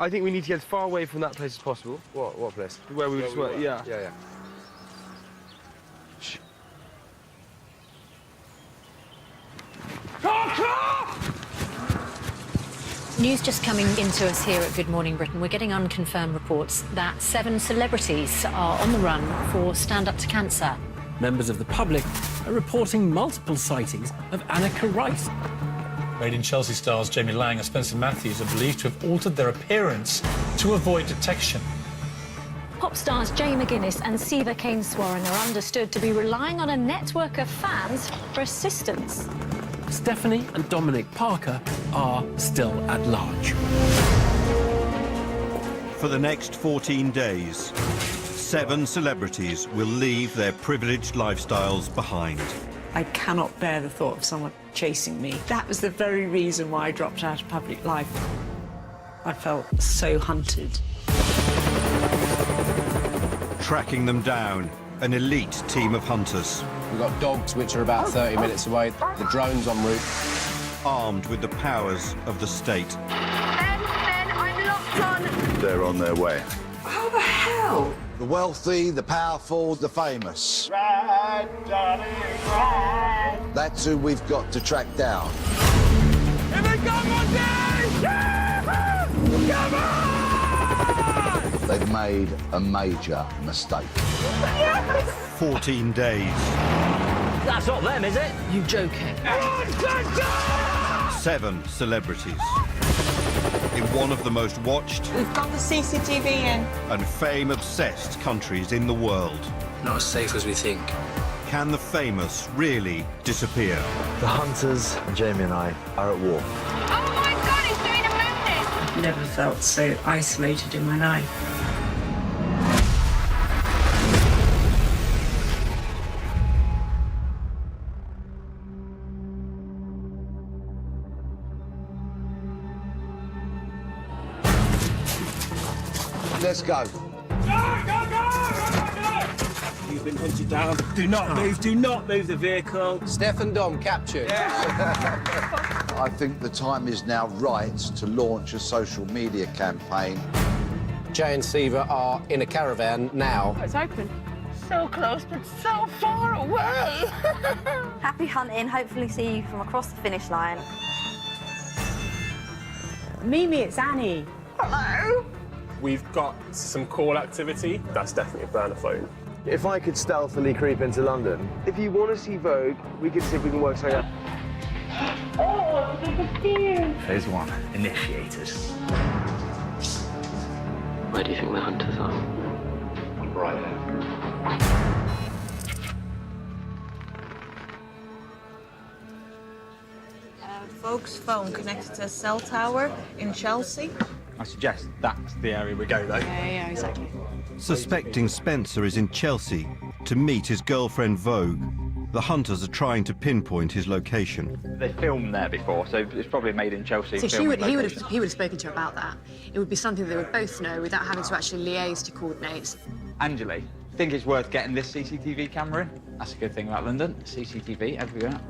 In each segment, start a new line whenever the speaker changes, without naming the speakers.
I think we need to get as far away from that place as possible.
What place?
Where we just were, yeah.
Yeah.
News just coming into us here at Good Morning Britain. We're getting unconfirmed reports that 7 celebrities are on the run for Stand Up to Cancer.
Members of the public are reporting multiple sightings of Annika Wright.
Made in Chelsea stars Jamie Lang and Spencer Matthews are believed to have altered their appearance to avoid detection.
Pop stars Jay McGuinness and Siva Kane-Swarren are understood to be relying on a network of fans for assistance.
Stephanie and Dominic Parker are still at large.
For the next 14 days, 7 celebrities will leave their privileged lifestyles behind.
I cannot bear the thought of someone chasing me. That was the very reason why I dropped out of public life. I felt so hunted.
Tracking them down, an elite team of hunters.
We've got dogs, which are about 30 minutes away. The drone's en route.
Armed with the powers of the state.
Ben, I'm locked on.
They're on their way.
How the hell?
The wealthy, the powerful, the famous.
Ride, darling, ride.
That's who we've got to track down.
Here they come, Monty! Come on!
They've made a major mistake.
14 days.
That's not them, is it?
You joking?
7 celebrities. In one of the most watched...
We've got the CCTV in.
...and fame-obsessed countries in the world.
Not as safe as we think.
Can the famous really disappear?
The hunters, Jamie and I, are at war.
Oh my God, he's doing a madness!
I've never felt so isolated in my life.
Let's go.
You've been hunted down. Do not move the vehicle.
Steph and Dom captured.
I think the time is now right to launch a social media campaign.
Jay and Siva are in a caravan now.
It's open.
So close, but so far away.
Happy hunting. Hopefully see you from across the finish line.
Mimi, it's Annie.
Hello?
We've got some call activity. That's definitely a burner phone.
If I could stealthily creep into London...
If you want to see Vogue, we could see if we can work something out.
Oh, look at you.
Phase 1, initiated. Where do you think the hunters are?
Right there.
Vogue's phone connected to a cell tower in Chelsea.
I suggest that's the area we go, though.
Yeah, exactly.
Suspecting Spencer is in Chelsea to meet his girlfriend Vogue, the hunters are trying to pinpoint his location.
They filmed there before, so it's probably made in Chelsea.
So he would have spoken to her about that. It would be something they would both know without having to actually liaise to coordinate.
Anjali, think it's worth getting this CCTV camera in? That's a good thing about London. CCTV everywhere.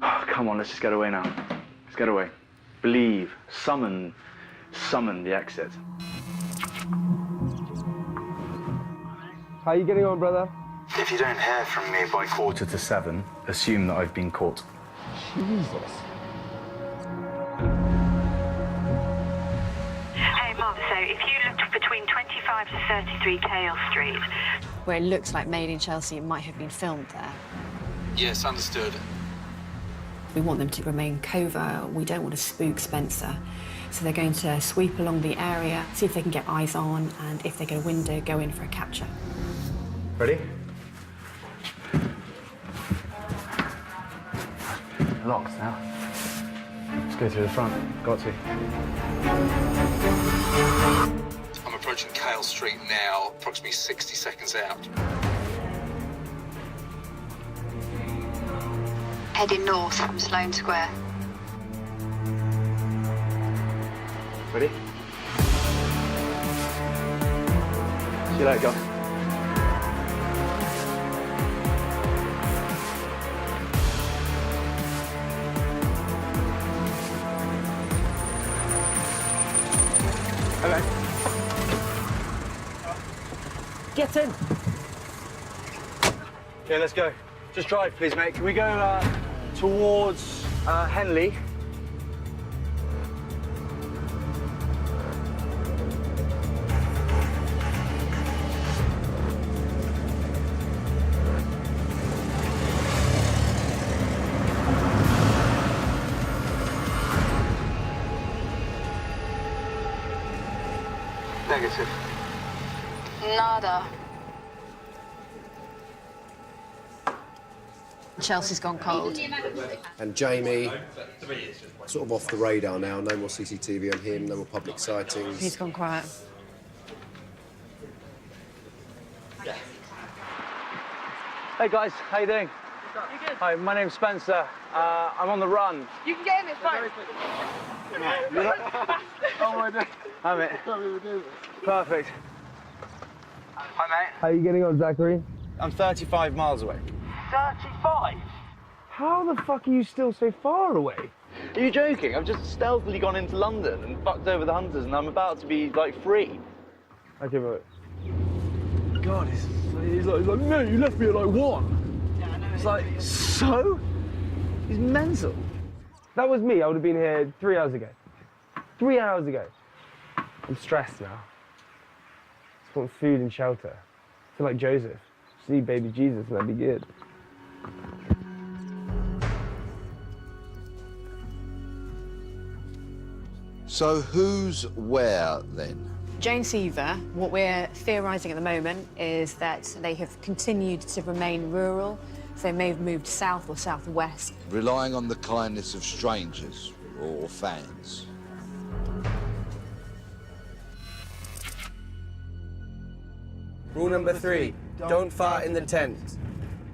Oh, come on, let's just get away now. Let's get away. Believe. Summon the exit.
How are you getting on, brother?
If you don't hear from me by 6:45, assume that I've been caught.
Jesus.
Hey, Mum, so if you looked between 25 to 33 Kale Street...
Where it looks like Made in Chelsea, it might have been filmed there.
Yes, understood.
We want them to remain covert. We don't want to spook Spencer. So they're going to sweep along the area, see if they can get eyes on, and if they get a window, go in for a capture.
Ready? Locked now. Let's go through the front. Got to.
I'm approaching Kale Street now, approximately 60 seconds out.
Heading north from Sloane Square.
Ready? See you later, guys.
Get in.
Yeah, let's go. Just drive, please, mate. Can we go towards Henley? Negative.
Nada.
Chelsea's gone cold.
And Jamie, sort of off the radar now. No more CCTV on him, no more public sightings.
He's gone quiet.
Hey guys, how you doing?
You good?
Hi, my name's Spencer. I'm on the run.
You can get in, it's fine.
Oh my God. Hi, mate. Perfect. Hi, mate.
How are you getting on, Zachary?
I'm 35 miles away.
35?
How the fuck are you still so far away?
Are you joking? I've just stealthily gone into London and fucked over the hunters, and I'm about to be, like, free.
Okay, but... God, he's like, no, you left me at, like, 1.
Yeah, I know.
It's like, so? He's mental. That was me. I would have been here 3 hours ago. 3 hours ago. I'm stressed now. Just want food and shelter. I feel like Joseph. See baby Jesus, and that'd be good.
So who's where then?
Jane Seaver, what we're theorising at the moment is that they have continued to remain rural, so they may have moved south or southwest.
Relying on the kindness of strangers or fans?
Rule number 3, don't fart in the tent.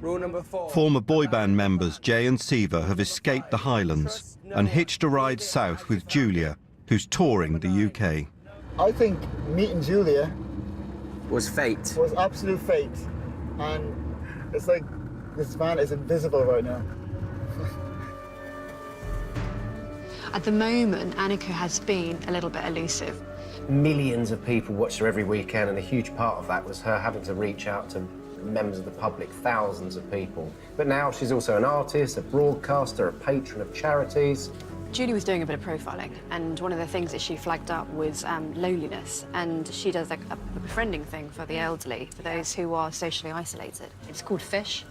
Rule number 4...
Former boy band members Jay and Seaver have escaped the Highlands and hitched a ride south with Julia, who's touring the UK.
I think meeting Julia
was fate.
Was absolute fate. And it's like this man is invisible right now.
At the moment, Annika has been a little bit elusive.
Millions of people watched her every weekend, and a huge part of that was her having to reach out to members of the public, thousands of people. But now she's also an artist, a broadcaster, a patron of charities.
Julie was doing a bit of profiling, and one of the things that she flagged up was loneliness, and she does like a befriending thing for the elderly, for those who are socially isolated. It's called Fish.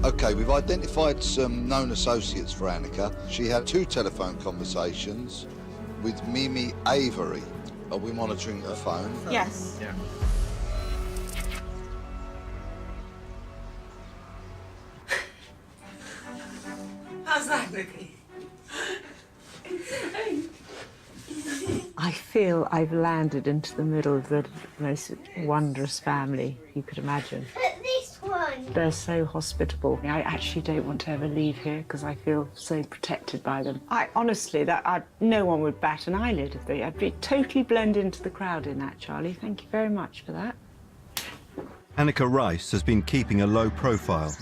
OK, we've identified some known associates for Annika. She had 2 telephone conversations with Mimi Avery. Are we monitoring her phone?
Yes.
Yeah.
How's that looking? I feel I've landed into the middle of the most wondrous family you could imagine.
This one.
They're so hospitable. I actually don't want to ever leave here because I feel so protected by them. Honestly, no one would bat an eyelid if I'd be totally blend into the crowd in that, Charlie. Thank you very much for that.
Annika Rice has been keeping a low profile.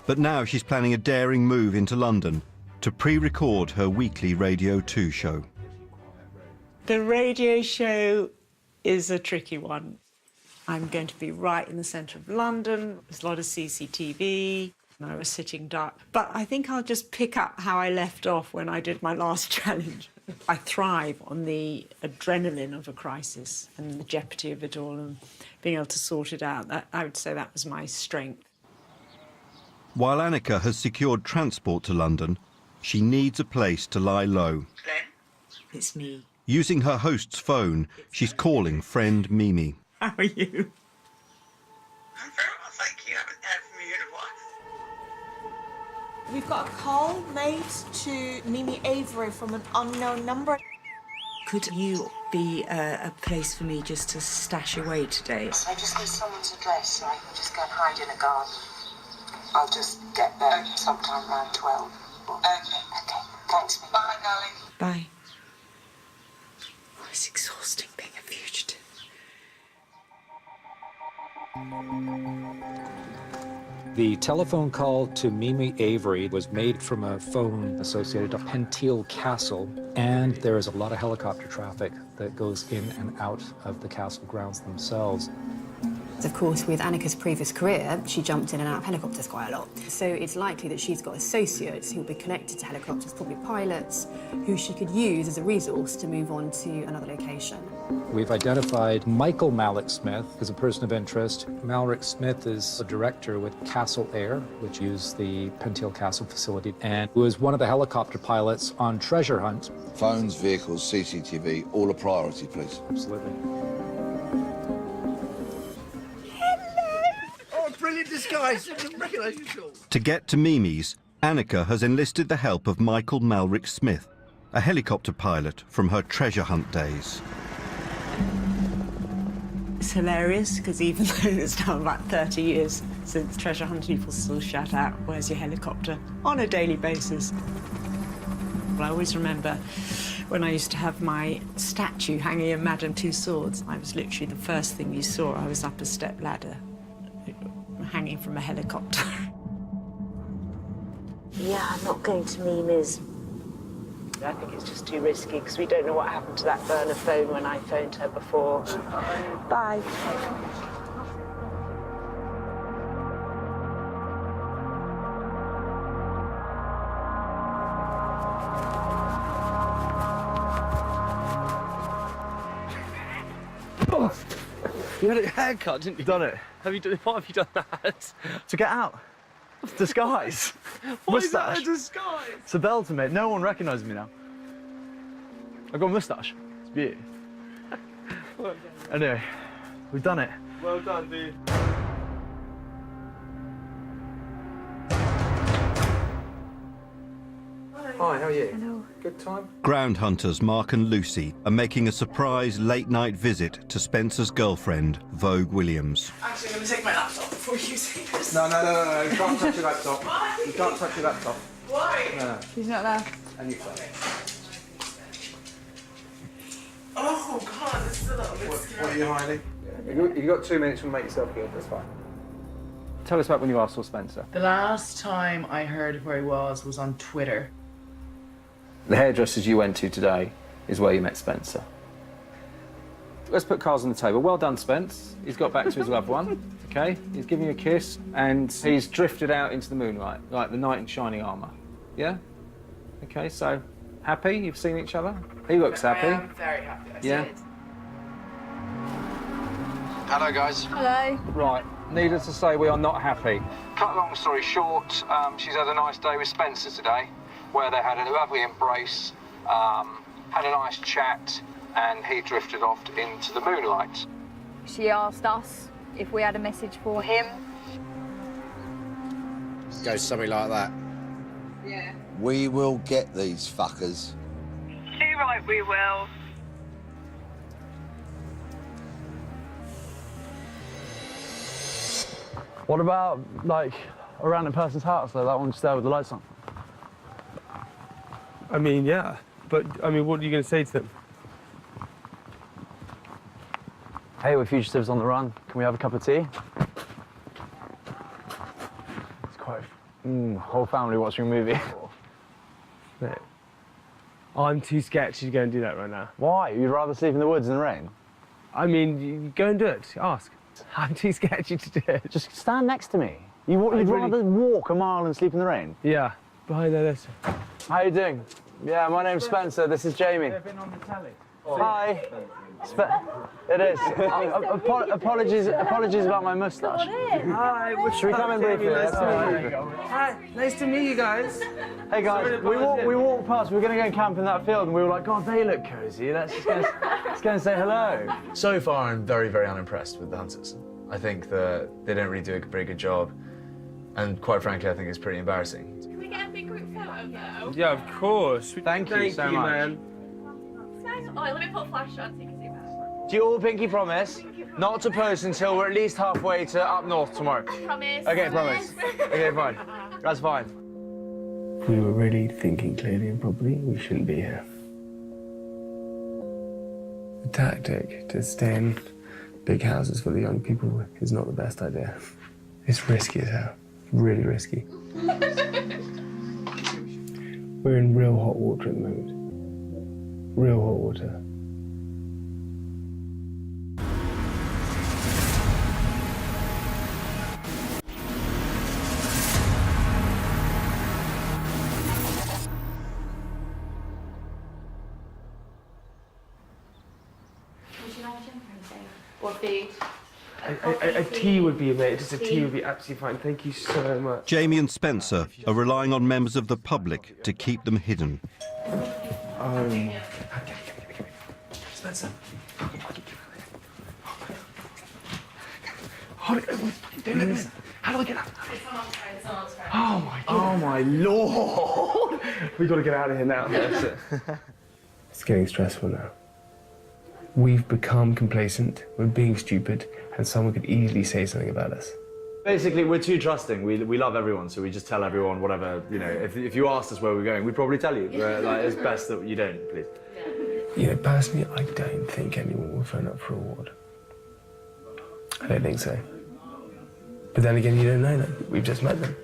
But now she's planning a daring move into London to pre-record her weekly Radio 2 show.
The radio show is a tricky one. I'm going to be right in the centre of London. There's a lot of CCTV. I was sitting dark. But I think I'll just pick up how I left off when I did my last challenge. I thrive on the adrenaline of a crisis and the jeopardy of it all and being able to sort it out. I would say that was my strength.
While Annika has secured transport to London, she needs a place to lie low.
Glenn? It's me.
Using her host's phone, she's calling friend Mimi.
How are you?
I'm very well, thank you. I haven't heard from you in a while.
We've got a call made to Mimi Avery from an unknown number.
Could you be a place for me just to stash away today?
I just need someone's address so I can just go and hide in a garden. I'll just get there sometime around 12. Okay. Okay. Thanks. Bye, darling.
Bye. Oh, it's exhausting being a fugitive.
The The telephone call to Mimi Avery was made from a phone associated to Penteal Castle, and there is a lot of helicopter traffic that goes in and out of the castle grounds themselves.
Of course, with Annika's previous career, she jumped in and out of helicopters quite a lot. So it's likely that she's got associates who'll be connected to helicopters, probably pilots, who she could use as a resource to move on to another location.
We've identified Michael Mallock-Smith as a person of interest. Mallock-Smith is a director with Castle Air, which used the Penteal Castle facility, and was one of the helicopter pilots on Treasure Hunt.
Phones, vehicles, CCTV, all a priority, please.
Absolutely.
Brilliant disguise. I didn't recognise you at all.
To get to Mimi's, Annika has enlisted the help of Michael Malrick-Smith, a helicopter pilot from her treasure hunt days.
It's hilarious because even though it's now about 30 years since treasure hunt, people still shout out, "Where's your helicopter?" on a daily basis. I always remember when I used to have my statue hanging in Madame Tussauds. I was literally the first thing you saw. I was up a step ladder, hanging from a helicopter.
Yeah, I'm not going to Mimi's. I think it's just too risky because we don't know what happened to that burner phone when I phoned her before. Bye.
Oh, you had a haircut, didn't you?
Done it.
What have you done that?
To get out. Disguise.
What is that,
Moustache.
a disguise?
It's a bell to me. No one recognises me now. I've got a moustache. It's beauty.
Well done.
Anyway, we've done it.
Well done, dude.
Hi, how are you?
Hello.
Good time?
Ground hunters Mark and Lucy are making a surprise late-night visit to Spencer's girlfriend, Vogue Williams.
Actually, I'm going to take my laptop before you say this.
No, you can't touch your laptop.
Why?
You can't touch your laptop.
Why?
No.
He's not there.
And you can't.
Oh, God, this is a little bit scary.
What are you hiding? You've got 2 minutes to make yourself good, that's fine.
Tell us about when you last saw Spencer.
The last time I heard where he was on Twitter.
The hairdressers you went to today is where you met Spencer. Let's put cards on the table. Well done, Spence. He's got back to his loved one, okay? He's giving you a kiss, and he's drifted out into the moonlight, like the knight in shining armour. Yeah? Okay, so, happy? You've seen each other? He looks happy.
I am very happy. I
Yeah?
see it.
Hello, guys.
Hello.
Right, needless to say, we are not happy.
Cut long story short, she's had a nice day with Spencer today, where they had a lovely embrace, had a nice chat, and he drifted off into the moonlight.
She asked us if we had a message for him.
Goes something like that.
Yeah.
We will get these fuckers.
Too right, we will.
What about, like, a random person's house, though? That one just there with the lights on?
I mean, yeah. But, I mean, what are you going to say to them?
Hey, we're fugitives on the run. Can we have a cup of tea? It's quite... whole family watching a movie.
Mate, I'm too sketchy to go and do that right now.
Why? You'd rather sleep in the woods in the rain?
I mean, you go and do it. Ask. I'm too sketchy to do it.
Just stand next to me. You'd rather walk a mile and sleep in the rain?
Yeah. Behind this.
How you doing? Yeah, my name's Spencer. This is Jamie.
They've been on the telly.
Hi. It is. Apologies about my moustache.
Hi,
Should we come in briefly?
Nice to meet you. Hi, nice to meet you guys.
Hey guys, we walked past, we were going to go and camp in that field, and we were like, God, they look cosy. Let's go and say hello.
So far, I'm very, very unimpressed with the hunters. I think that they don't really do a very good job, and quite frankly, I think it's pretty embarrassing.
Can we get a big group photo, though?
Yeah, of course.
Thank you so much.
Man.
Oh, let me put a flash on so you can see that.
Do you all pinky promise not to post until we're at least halfway to up north tomorrow?
Promise.
Okay, promise. Okay, fine. That's fine.
If we were really thinking clearly and properly, we shouldn't be here. The tactic to stay in big houses for the young people is not the best idea. It's risky as hell. Really risky. We're in real hot water at the moment. Real hot water.
Would you like a drink or anything? Or food?
A tea would be amazing. Just a tea would be absolutely fine. Thank you so much.
Jamie and Spencer are relying on members of the public to keep them hidden.
Spencer. Hold it. Don't let me in. How do I get out? Oh my God. Oh my Lord. We've got to get out of here now. It's getting stressful now. We've become complacent, we're being stupid, and someone could easily say something about us.
Basically, we're too trusting. We love everyone, so we just tell everyone whatever, you know, if you asked us where we're going, we'd probably tell you. Like, it's best that you don't, please.
You know, personally, I don't think anyone will phone up for a reward. I don't think so. But then again, you don't know them. We've just met them.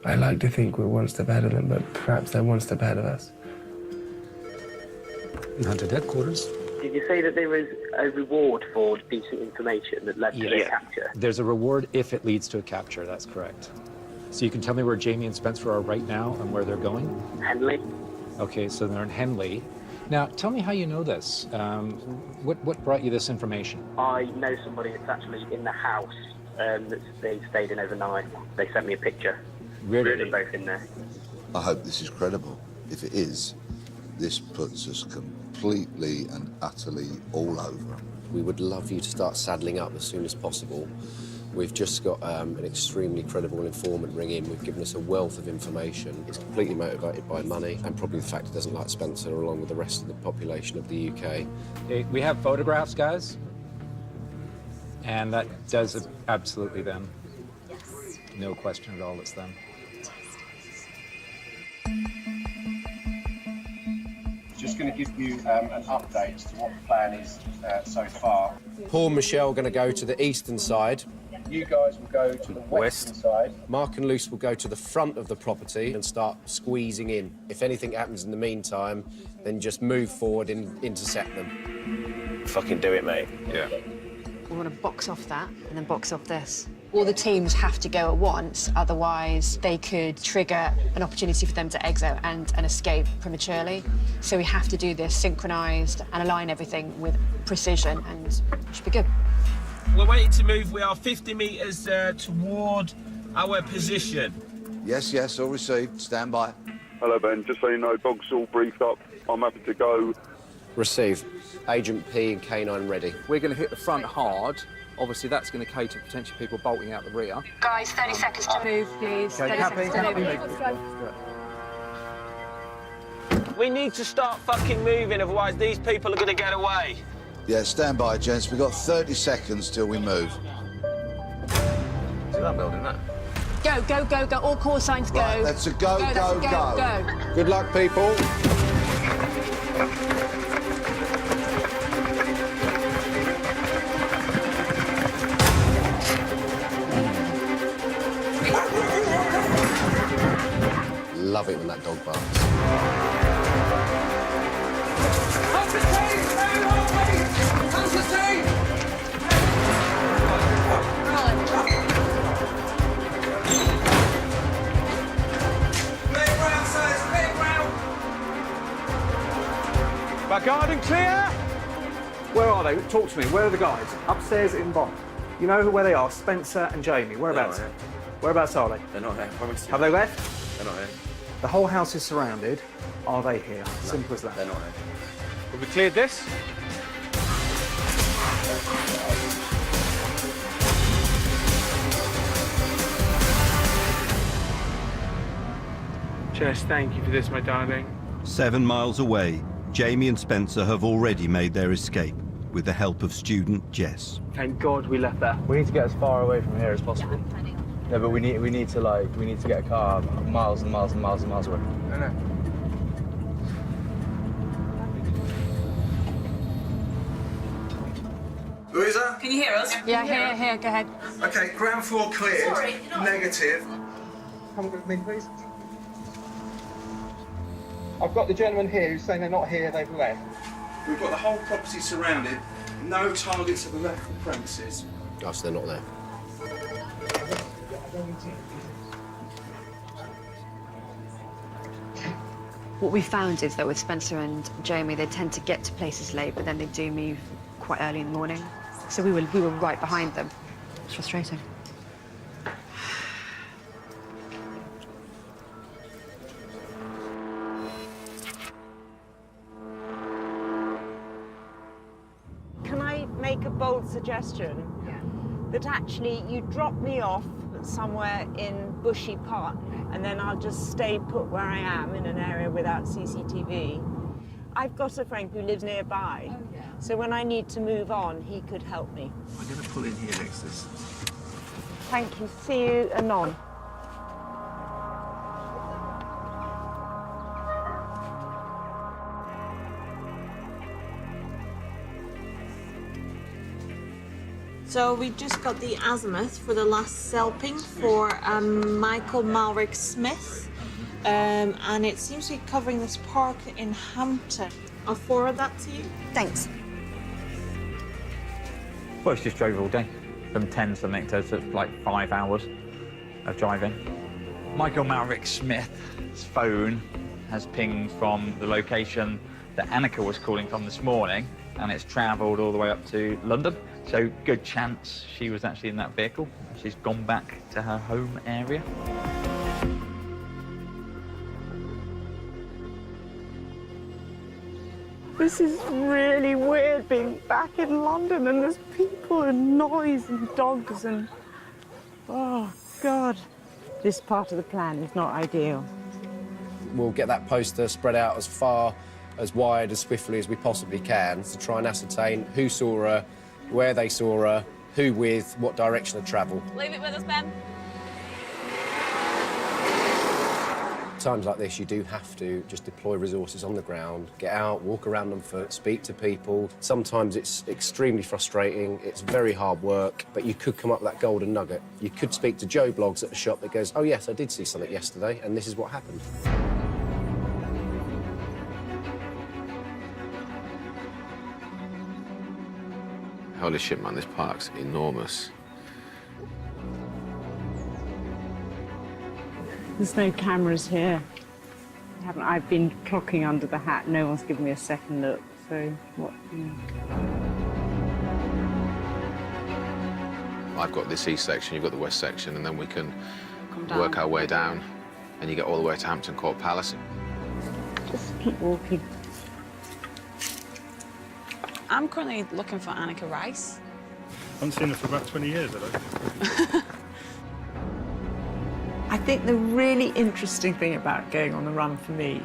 I like to think we're one step ahead of them, but perhaps they're one step ahead of us.
Hunted headquarters.
Did you say that there was a reward for decent information that led to their capture?
There's a reward if it leads to a capture, that's correct. So you can tell me where Jamie and Spencer are right now and where they're going?
Henley.
Okay, so they're in Henley. Now, tell me how you know this. What brought you this information?
I know somebody that's actually in the house that they stayed in overnight. They sent me a picture.
Really?
They're both in there.
I hope this is credible. If it is, this puts us completely and utterly all over.
We would love you to start saddling up as soon as possible. We've just got an extremely credible informant ring in. We've given us a wealth of information. It's completely motivated by money and probably the fact it doesn't like Spencer along with the rest of the population of the UK.
We have photographs, guys. And that does absolutely them.
Yes.
No question at all, it's them.
Just going to give you an update as to what the plan is so far. Paul and Michelle are going to go to the eastern side. You guys will go to the western side. Mark and Luce will go to the front of the property and start squeezing in. If anything happens in the meantime, then just move forward and intercept them.
Fucking do it, mate. Yeah.
We want to box off that and then box off this. All the teams have to go at once, otherwise they could trigger an opportunity for them to exit and escape prematurely. So we have to do this synchronised and align everything with precision, and it should be good.
We're waiting to move. We are 50 metres toward our position.
Yes, yes, all received. Stand by.
Hello, Ben. Just so you know, dog's all briefed up. I'm happy to go.
Received. Agent P and K9 ready.
We're going to hit the front hard. Obviously, that's going to cater to potential people bolting out the rear.
Guys, 30 seconds to move, please.
Okay,
30 seconds to move.
We need to start fucking moving, otherwise these people are going to get away.
Yeah, stand by, gents. We've got 30 seconds till we move.
See that building, that?
Go, go, go, go. All call signs go.
Right, that's a go, go, go.
Good luck, people. Love it when that dog barks.
Back guard and clear! Where are they? Talk to me. Where are the guys? Upstairs in Bond. You know where they are? Spencer and Jamie. Whereabouts? Whereabouts are they?
They're not here.
Have they left?
They're not here.
The whole house is surrounded. Are they here? Simple as that.
They're not here.
Have we cleared this?
Jess, thank you for this, my darling.
7 miles away, Jamie and Spencer have already made their escape with the help of student Jess.
Thank God we left that.
We need to get as far away from here as possible. Yeah, but we need to get a car miles and miles and miles and miles away.
I know.
Louisa?
Can you hear us?
Yeah, here, go ahead.
Okay, ground floor cleared.
Sorry, you're not-
Negative.
Come with me, please. I've got the gentleman here who's saying they're not here, they've left.
We've got the whole property surrounded. No targets have left the premises.
Oh, so they're not there.
What we found is that with Spencer and Jamie, they tend to get to places late, but then they do move quite early in the morning. So we were right behind them. It's frustrating.
Can I make a bold suggestion? Yeah. That actually you drop me off somewhere in Bushy Park and then I'll just stay put where I am in an area without CCTV. I've got a friend who lives nearby, so when I need to move on, he could help me.
I'm going to pull in here next to this.
Thank you. See you anon.
So we just got the azimuth for the last Selping for Michael Malrick Smith, and it seems to be covering this park in Hampton. I'll forward that to you.
Thanks.
Well, it's just drove all day, from 10 something to like 5 hours of driving. Michael Malrick Smith's phone has pinged from the location that Annika was calling from this morning, and it's travelled all the way up to London. So good chance she was actually in that vehicle. She's gone back to her home area.
This is really weird being back in London and there's people and noise and dogs and... Oh, God. This part of the plan is not ideal.
We'll get that poster spread out as far, as wide, as swiftly as we possibly can to try and ascertain who saw her, where they saw her, who with, what direction of travel.
Leave it with us, Ben.
Times like this, you do have to just deploy resources on the ground, get out, walk around on foot, speak to people. Sometimes it's extremely frustrating, it's very hard work, but you could come up with that golden nugget. You could speak to Joe Blogs at the shop that goes, oh yes, I did see something yesterday, and this is what happened.
Holy shit, man, this park's enormous.
There's no cameras here. I've been clocking under the hat. No one's given me a second look, so what?
I've got this east section, you've got the west section, and then we can work our way down, and you get all the way to Hampton Court Palace.
Just keep walking.
I'm currently looking for Annika Rice.
I haven't seen her for about 20 years, I don't.
I think the really interesting thing about going on the run for me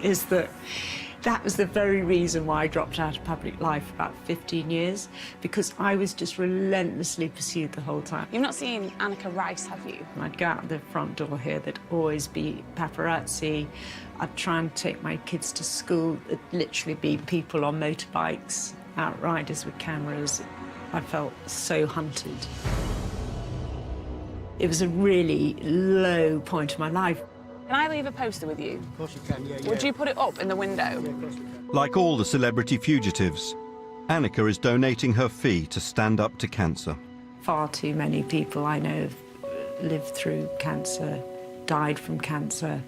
is that that was the very reason why I dropped out of public life about 15 years, because I was just relentlessly pursued the whole time.
You've not seen Annika Rice, have you?
I'd go out the front door here, there'd always be paparazzi. I'd try and take my kids to school. It'd literally be people on motorbikes, outriders with cameras. I felt so hunted. It was a really low point in my life.
Can I leave a poster with you?
Of course you can, yeah.
Would you put it up in the window?
Yeah, of course we can.
Like all the celebrity fugitives, Annika is donating her fee to stand up to cancer.
Far too many people I know have lived through cancer, died from cancer.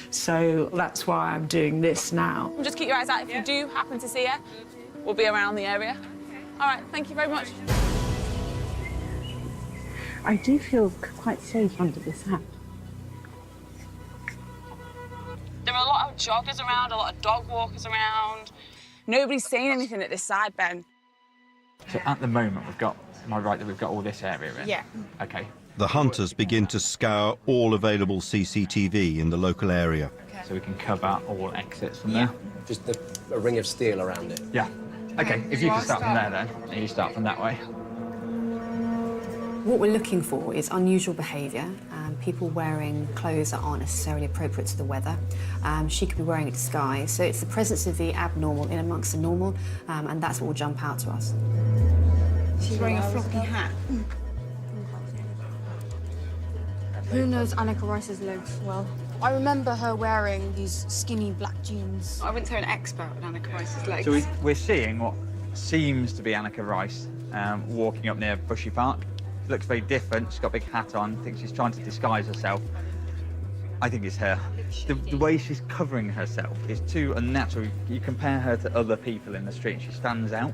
So that's why I'm doing this now.
Just keep your eyes out. If you do happen to see her, we'll be around the area. All right, thank you very much.
I do feel quite safe under this hat.
There are a lot of joggers around, a lot of dog walkers around. Nobody's saying anything at this side, Ben.
So at the moment, am I right that we've got all this area in?
Yeah.
OK.
The hunters begin to scour all available CCTV in the local area.
Okay. So we can cover all exits from there?
Just a ring of steel around it.
Yeah. OK, if you can start from there then, and you start from that way.
What we're looking for is unusual behaviour, people wearing clothes that aren't necessarily appropriate to the weather. She could be wearing a disguise, so it's the presence of the abnormal in amongst the normal, and that's what will jump out to us.
She's wearing a floppy hat.
Who knows Annika Rice's legs well? I remember her wearing these skinny black jeans.
I wouldn't say an expert on Annika Rice's legs.
So we're seeing what seems to be Annika Rice walking up near Bushy Park. She looks very different. She's got a big hat on. I think she's trying to disguise herself. I think it's her. The way she's covering herself is too unnatural. You compare her to other people in the street, she stands out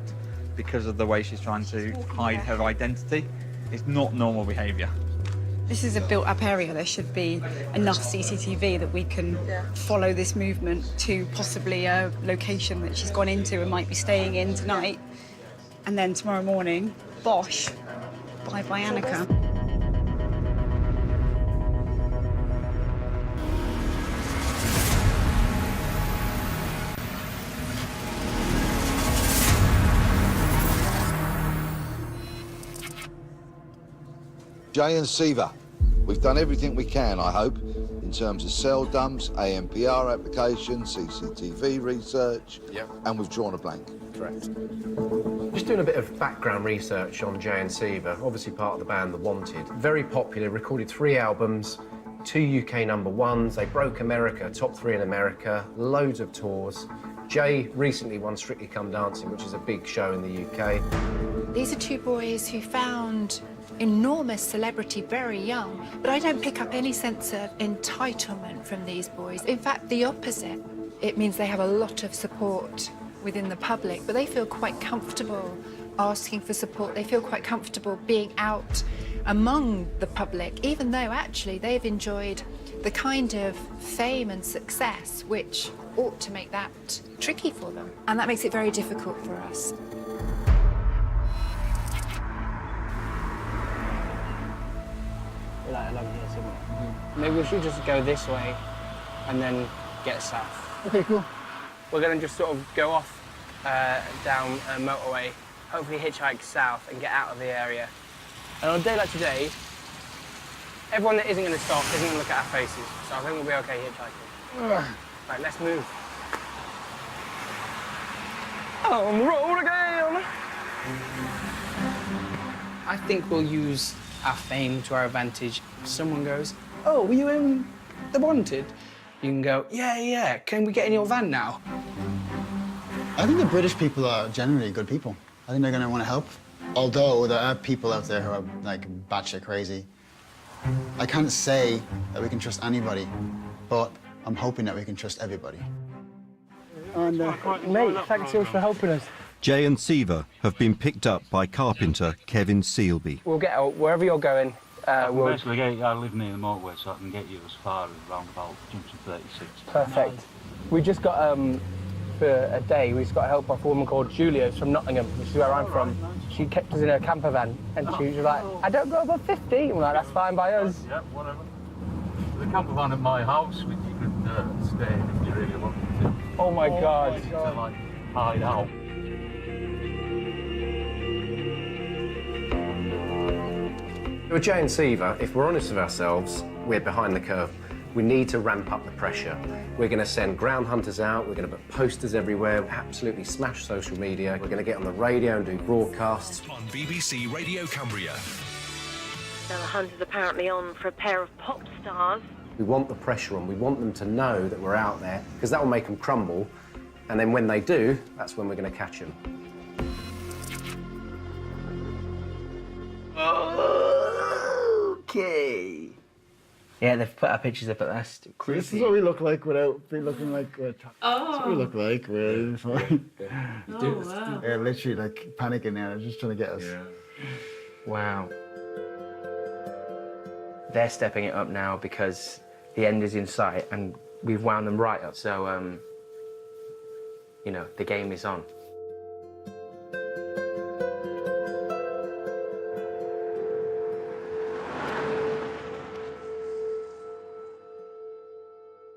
because of the way she's trying to hide her identity. It's not normal behaviour.
This is a built-up area. There should be enough CCTV that we can follow this movement to possibly a location that she's gone into and might be staying in tonight. And then tomorrow morning, bosh, bye-bye Annika.
Jay and Siva, we've done everything we can, I hope, in terms of cell dumps, ANPR applications, CCTV research, and we've drawn a blank.
Correct. Just doing a bit of background research on Jay and Siva, obviously part of the band The Wanted. Very popular, recorded 3 albums, 2 UK #1s, they broke America, top 3 in America, loads of tours. Jay recently won Strictly Come Dancing, which is a big show in the UK.
These are 2 boys who found enormous celebrity very young, but I don't pick up any sense of entitlement from these boys. In fact, the opposite. It means they have a lot of support within the public, but they feel quite comfortable asking for support. They feel quite comfortable being out among the public, even though actually they've enjoyed the kind of fame and success which ought to make that tricky for them. And that makes it very difficult for us.
Like along here somewhere. Maybe we should just go this way and then get south.
Okay, cool.
We're going to just sort of go off down a motorway, hopefully hitchhike south and get out of the area. And on a day like today, everyone that isn't going to stop isn't going to look at our faces, so I think we'll be okay hitchhiking. Right, let's move. On the road again! I think we'll use our fame to our advantage. If someone goes, oh, were you in The Wanted? You can go, yeah, can we get in your van now?
I think the British people are generally good people. I think they're going to want to help. Although there are people out there who are, like, batshit crazy. I can't say that we can trust anybody, but I'm hoping that we can trust everybody.
And, mate, thanks so much for helping us.
Jay and Siva have been picked up by carpenter Kevin Sealby.
We'll get out wherever you're going. We'll
basically get, I live near the motorway, so I can get you as far as roundabout junction 36.
Perfect. We just got, for a day, we just got help off a woman called Julia from Nottingham, which is where I'm from. She kept us in her camper van, and she was like, I don't go above 50. And we're like, that's fine by us.
Yeah, whatever. The camper van at my house, which you could stay if you really wanted to.
Oh my God.
To, like, hide out.
With Jay and Siva, if we're honest with ourselves, we're behind the curve. We need to ramp up the pressure. We're going to send ground hunters out, we're going to put posters everywhere, absolutely smash social media. We're going to get on the radio and do broadcasts.
On BBC Radio Cumbria.
Now the hunt is apparently on for a pair of pop stars.
We want the pressure on, we want them to know that we're out there, because that will make them crumble. And then when they do, that's when we're going to catch them.
Okay. Yeah, they've put our pictures up at last.
This is what we look like without looking like we're That's what we look like. We're fine.
Wow.
Yeah, literally like panicking now. They're just trying to get us.
Yeah. Wow. They're stepping it up now because the end is in sight and we've wound them right up. So, you know, the game is on.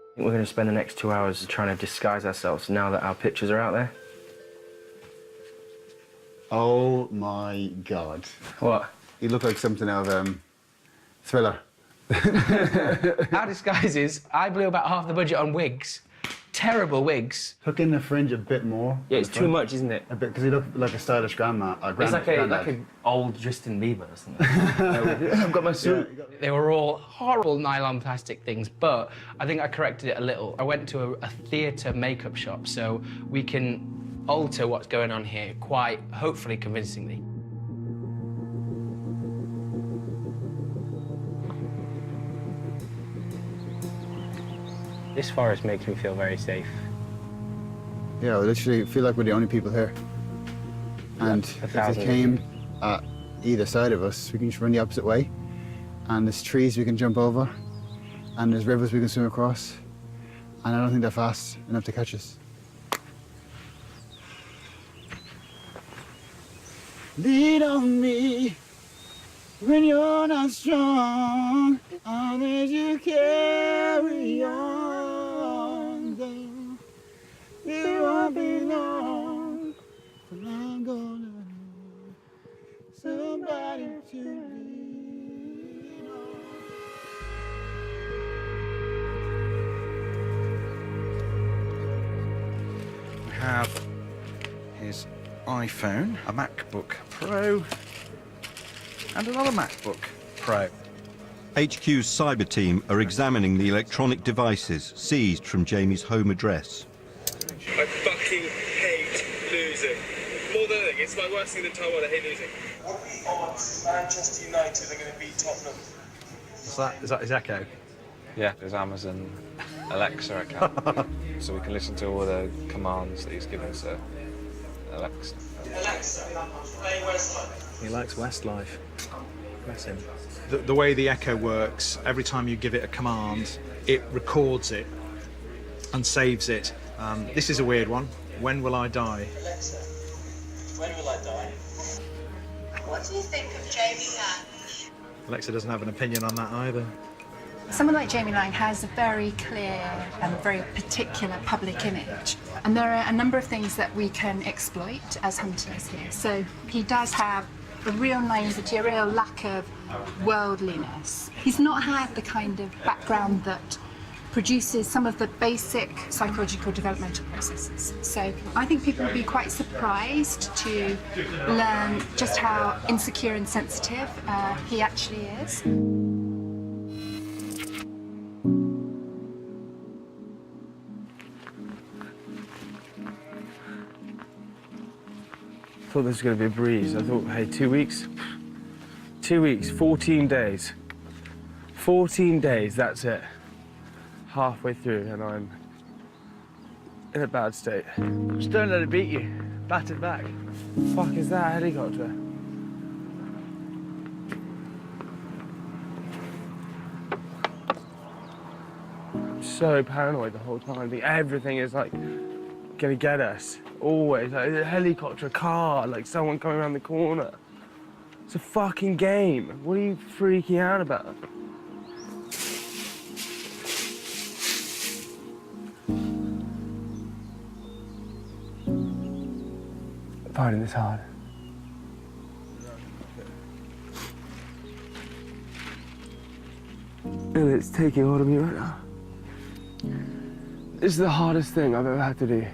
I think we're going to spend the next 2 hours trying to disguise ourselves now that our pictures are out there.
Oh my God.
What?
You look like something out of Thriller.
Our disguises, I blew about half the budget on wigs. terrible wigs.
Hook in the fringe a bit more.
Yeah, it's too much, isn't it?
A bit, because he looked like a stylish grandma.
It's like an old Justin Bieber or something. I've got my suit. They were all horrible nylon plastic things, but I think I corrected it a little. I went to a theatre makeup shop, so we can alter what's going on here quite, hopefully, convincingly. This forest makes me feel very safe.
Yeah, we literally feel like we're the only people here. And if they came at either side of us, we can just run the opposite way. And there's trees we can jump over, and there's rivers we can swim across. And I don't think they're fast enough to catch us. Lean on me when you're not strong. I'll let you carry on, though it won't be long, but I'm gonna need somebody to lean on.
We have his iPhone, a MacBook Pro, and another MacBook Pro.
HQ's cyber team are examining the electronic devices seized from Jamie's home address.
I fucking hate losing. More than anything, it's my worst thing in the entire world. I hate losing. What are the odds Manchester United are going to beat Tottenham?
What's that? Is that his Echo?
Yeah, his Amazon Alexa account. So we can listen to all the commands that he's given to Alexa.
Alexa, play Westlife.
He likes Westlife. Bless him.
The way the Echo works, every time you give it a command, it records it and saves it. This is a weird one. When will I die?
Alexa, when will I die?
What do you think of Jamie Lang?
Alexa doesn't have an opinion on that either.
Someone like Jamie Lang has a very clear and very particular public image. And there are a number of things that we can exploit as hunters here. So he does have a real naivety, a real lack of worldliness. He's not had the kind of background that produces some of the basic psychological developmental processes. So I think people will be quite surprised to learn just how insecure and sensitive he actually is.
I thought this was going to be a breeze. I thought, hey, 2 weeks? 2 weeks, 14 days. 14 days, that's it. Halfway through, and I'm in a bad state. Just don't let it beat you. Bat it back. Fuck is that, a helicopter? I'm so paranoid the whole time. I think everything is like gonna get us. Always, like a helicopter, a car, like someone coming around the corner. It's a fucking game. What are you freaking out about? Finding this hard. And it's taking hold of me right now. This is the hardest thing I've ever had to do.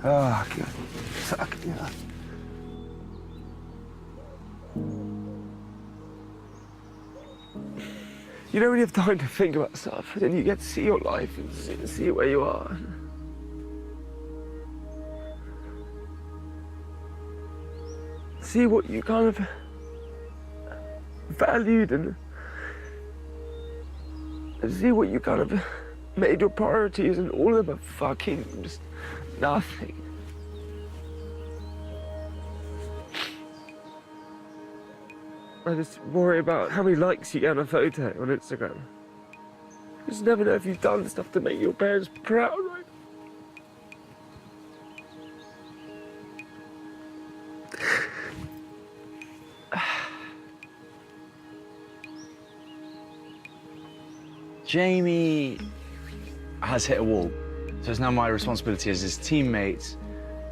Oh, God. Fuck, yeah. You don't really have time to think about stuff, and then you get to see your life and see where you are. See what you kind of valued and see what you kind of made your priorities, and all of them are fucking just nothing. I just worry about how many likes you get on a photo on Instagram. You just never know if you've done stuff to make your parents proud, right?
Jamie has hit a wall. So it's now my responsibility as his teammate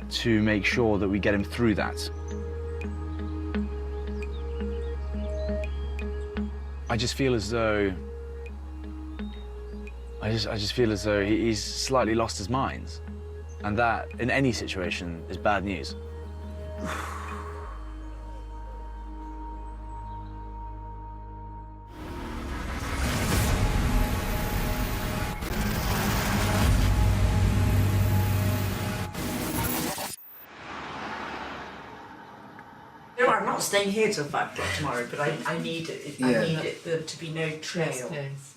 to make sure that we get him through that. I just feel as though I just feel as though he's slightly lost his mind. And that, in any situation, is bad news.
No, I'm not staying here till 5 o'clock tomorrow, but I need it. I need it there to be no trail.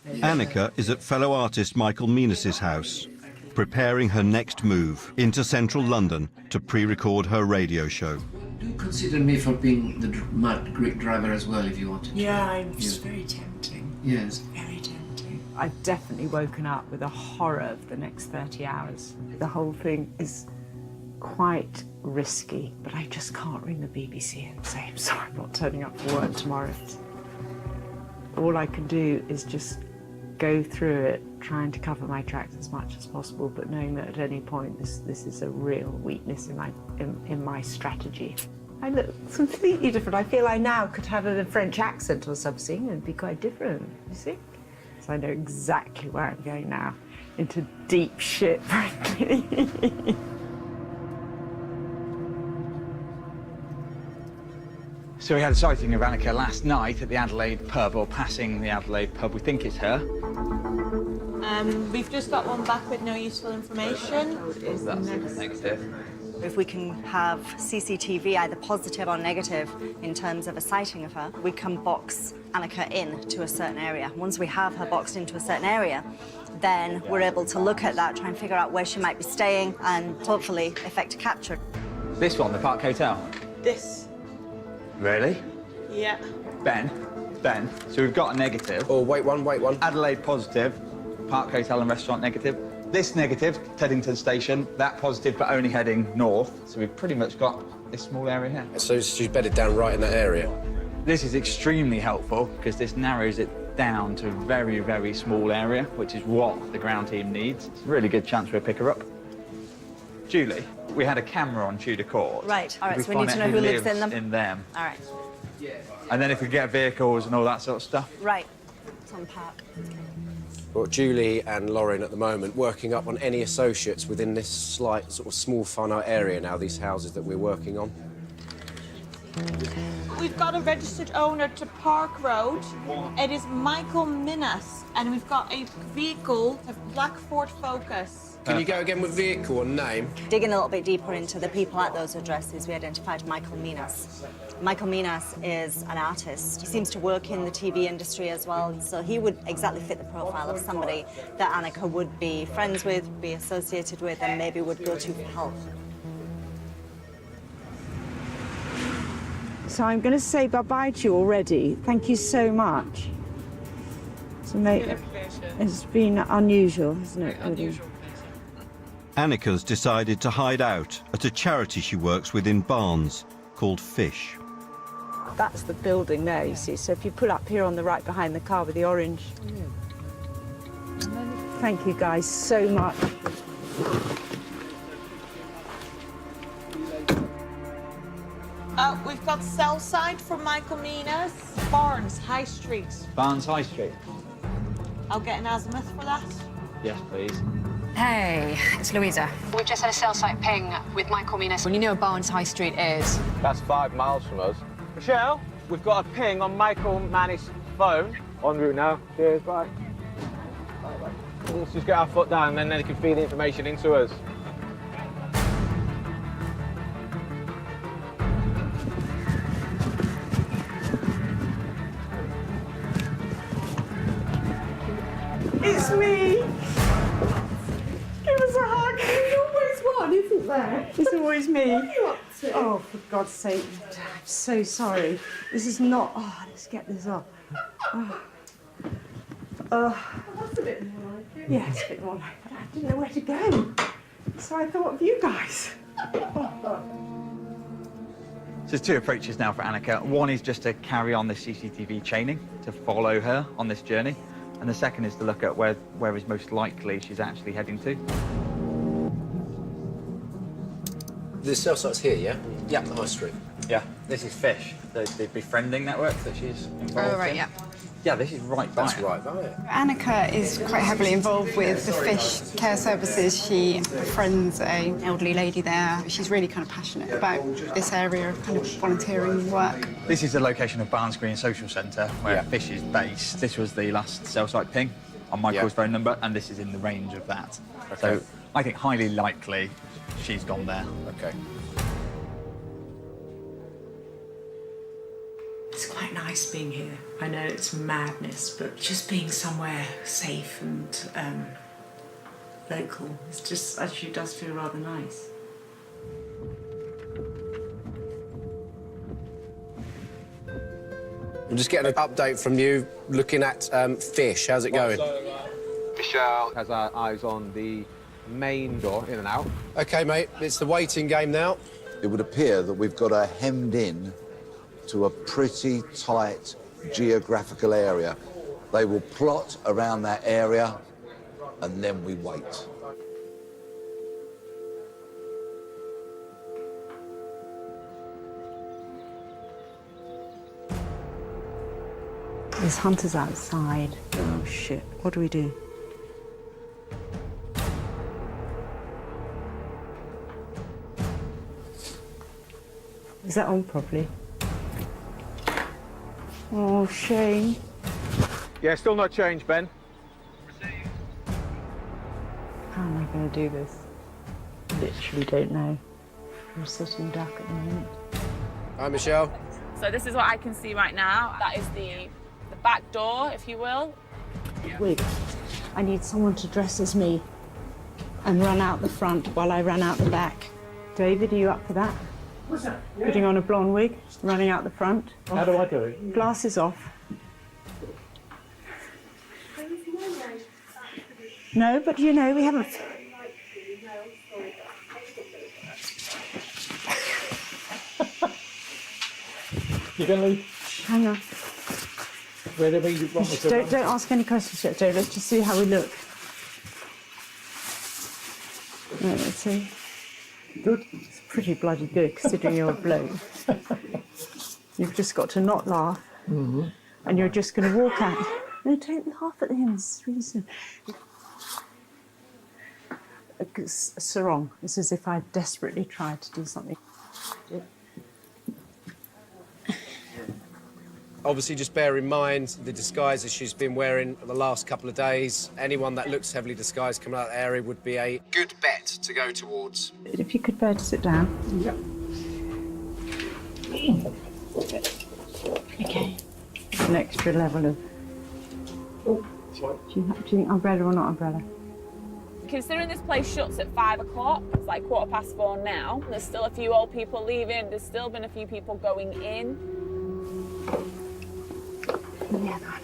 Annika is at fellow artist Michael Menis's house, preparing her next move into central London to pre-record her radio show.
Do you consider me for being the mad Greek driver as well, if you want to?
Yeah, it's very tempting.
Yes.
Very tempting. I've definitely woken up with a horror of the next 30 hours. The whole thing is quite risky, but I just can't ring the BBC and say, I'm sorry, I'm not turning up for work tomorrow. All I can do is just go through it, trying to cover my tracks as much as possible, but knowing that at any point this is a real weakness in my strategy. I look completely different. I feel I now could have a French accent or something and be quite different, you see? So I know exactly where I'm going now, into deep shit, frankly.
So we had a sighting of Annika last night at the Adelaide pub, or passing the Adelaide pub. We think it's her.
We've just got one back with no useful information.
That's negative.
If we can have CCTV, either positive or negative, in terms of a sighting of her, we can box Annika in to a certain area. Once we have her boxed into a certain area, then we're able to look at that, try and figure out where she might be staying, and hopefully effect a capture.
This one, the Park Hotel.
This.
Really?
Yeah.
Ben. So we've got a negative.
Oh, wait one.
Adelaide positive, Park Hotel and Restaurant negative. This negative, Teddington Station. That positive, but only heading north. So we've pretty much got this small area here.
So she's bedded down right in that area?
This is extremely helpful because this narrows it down to a very, very small area, which is what the ground team needs. It's a really good chance we'll pick her up. Julie, we had a camera on Tudor Court.
Right, all right, so we need to know who lives in them.
In them.
All right.
And then if we get vehicles and all that sort of stuff.
Right, it's on Park.
Well, Julie and Lauren at the moment working up on any associates within this slight sort of small funnel area now, these houses that we're working on.
We've got a registered owner to Park Road. It is Michael Minas, and we've got a vehicle, a black Ford Focus.
Can you go again with vehicle and name?
Digging a little bit deeper into the people at those addresses, we identified Michael Minas. Michael Minas is an artist. He seems to work in the TV industry as well, so he would exactly fit the profile of somebody that Annika would be friends with, be associated with, and maybe would go to for help.
So I'm going to say bye-bye to you already. Thank you so much. It's been unusual, hasn't it? Unusual.
Annika's decided to hide out at a charity she works with in Barnes called Fish.
That's the building there, you see. So if you pull up here on the right behind the car with the orange. Thank you guys so much.
We've got Southside from Michael Minas. Barnes High Street.
Barnes High Street.
I'll get an azimuth for that.
Yes, please.
Hey, it's Louisa.
We've just had a cell site ping with Michael Minas. When you know where Barnes High Street is.
That's 5 miles from us. Michelle, we've got a ping on Michael Manny's phone. En route now. Cheers, bye. Bye. Let's just get our foot down and then they can feed the information into us.
It's me. Give us a hug. There's always one, isn't there? It's always me. What are you up to? Oh, for God's sake, I'm so sorry. This is not... Oh, let's get this off. That's a bit more like it. Yeah, it's a bit more like it. I didn't know where to go. So I thought of you guys.
So there's two approaches now for Annika. One is just to carry on the CCTV chaining, to follow her on this journey. And the second is to look at where is most likely she's actually heading to.
The cell site's here, yeah? Yeah, the high street.
Yeah, this is Fish, the befriending network that she's involved in.
Oh, right, yeah.
Yeah, this is right by
That's
it.
right by it.
Annika is quite heavily involved with the fish care services. She befriends an elderly lady there. She's really kind of passionate about this area of kind of volunteering work.
This is the location of Barnes Green Social Centre, where Fish is based. This was the last cell site ping on Michael's phone number, and this is in the range of that.
Okay.
So I think highly likely she's gone there.
Okay.
It's quite nice being here. I know it's madness, but just being somewhere safe and local, it's just actually does feel rather nice.
I'm just getting an update from you, looking at Fish. How's it going?
Michelle has our eyes on the main door, in and out.
Okay, mate, it's the waiting game now.
It would appear that we've got her hemmed in to a pretty tight geographical area. They will plot around that area, and then we wait.
There's hunters outside. Oh, shit. What do we do? Is that on properly? Oh, Shane.
Yeah, still no change, Ben.
How am I going to do this? Literally don't know. I'm sitting duck at the moment.
Hi, Michelle.
So this is what I can see right now. That is the back door, if you will.
Wait, I need someone to dress as me and run out the front while I run out the back. David, are you up for that?
What's that? Yeah.
Putting on a blonde wig, running out the front.
How do I do it?
Glasses off. No, but you know, we haven't...
You're going to leave?
Hang on.
Wherever you want me to.
Don't ask any questions yet, Joe. Let's just see how we look. No, let's see.
Good.
It's pretty bloody good, considering you're a bloke. You've just got to not laugh, and you're just going to walk out. No, don't laugh at him. It's really simple. Sarong. It's as if I desperately tried to do something.
Obviously, just bear in mind the disguises she's been wearing the last couple of days. Anyone that looks heavily disguised coming out of the area would be a good bet to go towards.
If you could bear to sit down.
Yep.
Okay. An extra level of... Do you think umbrella or not umbrella?
Considering this place shuts at 5 o'clock, it's like 4:15 now. There's still a few old people leaving. There's still been a few people going in.
Yeah, God.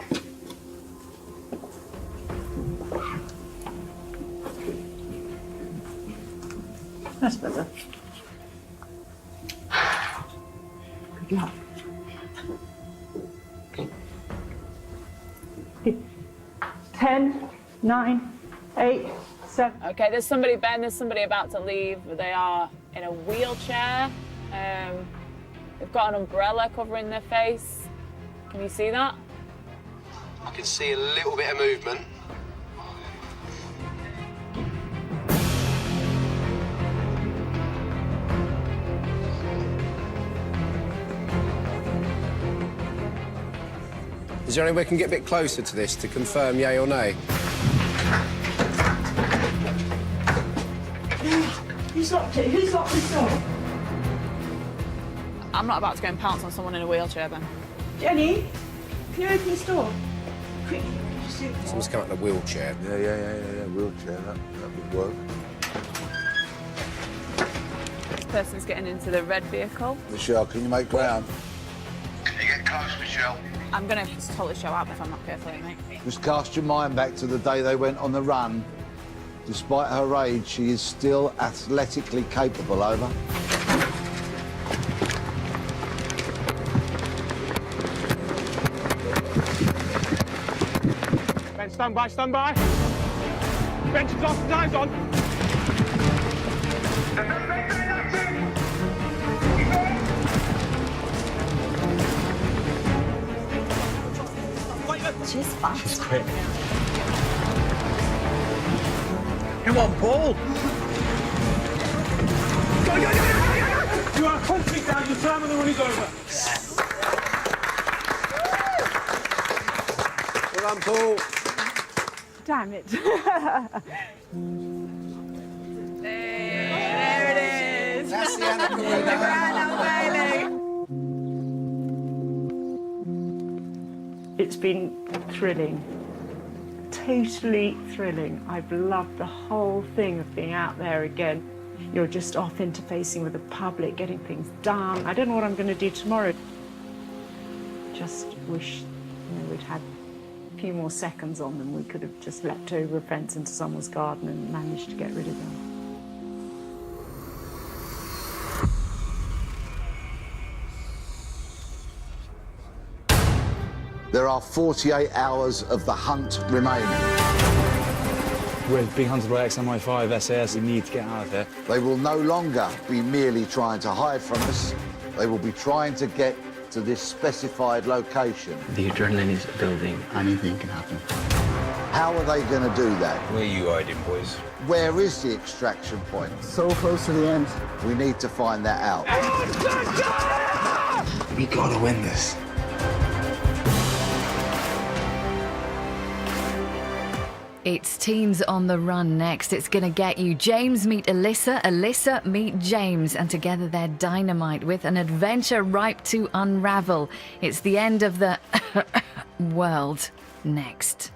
That's better. Good luck. 10, 9, 8, 7.
Okay, there's somebody, Ben, there's somebody about to leave. They are in a wheelchair. They've got an umbrella covering their face. Can you see that?
I can see a little bit of movement. Is there any way we can get a bit closer to this to confirm yay or nay?
Who's locked it? Who's locked this door?
I'm not about to go and pounce on someone in a wheelchair, Ben.
Jenny, can you open this door? Quick.
Someone's come out in a wheelchair.
Yeah, wheelchair, that would work.
This person's getting into the red vehicle.
Michelle, can you make ground? Can you get close, Michelle?
I'm going to totally show up if I'm not careful, mate.
Just cast your mind back to the day they went on the run. Despite her age, she is still athletically capable, over.
Ben, stand by, stand by. Benches off, the time's on.
Wait,
She's fast.
She's quick.
Come on, Paul.
Go, go, go, go, go, go! You are complete down. Your time and the run is over.
Well done, Paul.
Damn it.
There it is.
That's the Annika
The grand unveiling.
It's been thrilling. Totally thrilling. I've loved the whole thing of being out there again. You're just off interfacing with the public, getting things done. I don't know what I'm going to do tomorrow. Just wish we'd had a few more seconds on them. We could have just leapt over a fence into someone's garden and managed to get rid of them.
There are 48 hours of the hunt remaining.
We're being hunted by XMI5 SAS. We need to get out of here.
They will no longer be merely trying to hide from us. They will be trying to get to this specified location.
The adrenaline is building. Anything can happen.
How are they going to do that?
Where are you hiding, boys?
Where is the extraction point?
So close to the end.
We need to find that out.
We gotta win this.
It's Teens on the Run next. It's going to get you James meet Alyssa, Alyssa meet James, and together they're dynamite with an adventure ripe to unravel. It's the end of the world next.